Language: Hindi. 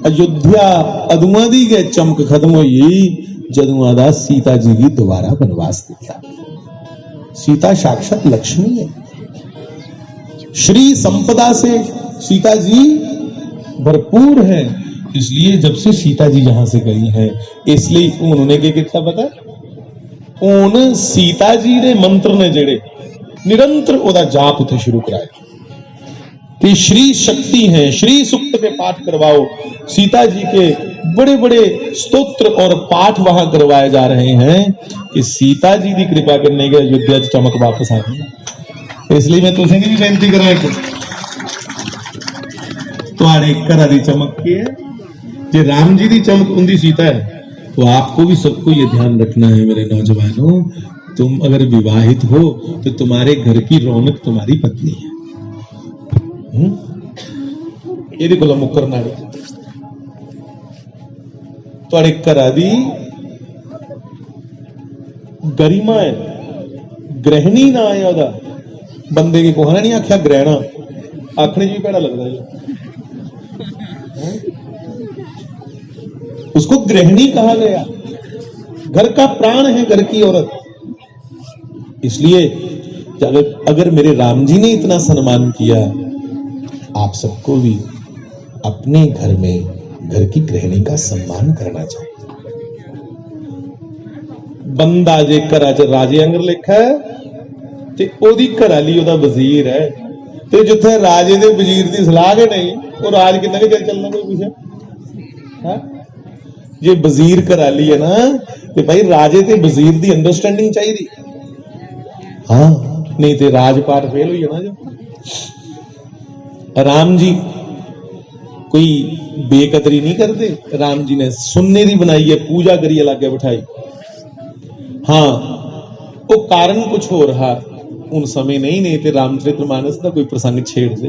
अयोध्या अदुआ दी गए चमक खत्म हुई जदुआ दा सीता जी की दोबारा वनवास दिखा। सीता साक्षात लक्ष्मी है, श्री संपदा से सीता जी भरपूर है। इसलिए जब से सीता जी यहां से गई हैं, इसलिए उन्होंने क्या किया पता, उन सीता जी ने मंत्र ने जेड़े निरंतर ओदा जाप उठे शुरू कराया कि श्री शक्ति है, श्री सुक्त के पाठ करवाओ। सीता जी के बड़े बड़े स्तोत्र और पाठ वहां करवाए जा रहे हैं कि सीता जी की कृपा करने के अयोध्या चमक वापस आ गई। इसलिए मैं तुझे भी बेनती करा तुम्हारे घर की चमक की है, जो राम जी की चमक उनकी सीता है। तो आपको भी सबको ये ध्यान रखना है मेरे नौजवानों, तुम अगर विवाहित हो तो तुम्हारे घर की रौनक तुम्हारी पत्नी है। ये को मुकरना थोड़े घर की गरिमा है, ग्रहणी ना आया ओदा बंदे की कोहना नहीं आख्या ग्रहणा, आखने जी भैड़ा लगता है, उसको गृहिणी कहा गया। घर का प्राण है घर की औरत। इसलिए अगर मेरे राम जी ने इतना सम्मान किया, आप सबको भी अपने घर में घर की गृहिणी का सम्मान करना चाहिए। बंदा जे घर च राजे अंगर लिखा है ते ओदी घराली ओदा वजीर है, ते जिथे राजे दे वजीर दी सलाह के नहीं वो राज कितना के चल चलना कोई पूछे। जे वजीर घराली है ना ते भाई राजे ते वजीर दी अंडरस्टैंडिंग चाहिए। हाँ नहीं ते राजपाट फेल हुई है ना। जो राम जी कोई बेकदरी नहीं करते, राम जी ने सुन्ने दी बनाई है, पूजा करिए लागे बिठाई। हाँ वो कारण कुछ हो रहा उन समय नहीं ते रामचरितमानस का कोई प्रसंग छेड़ दे।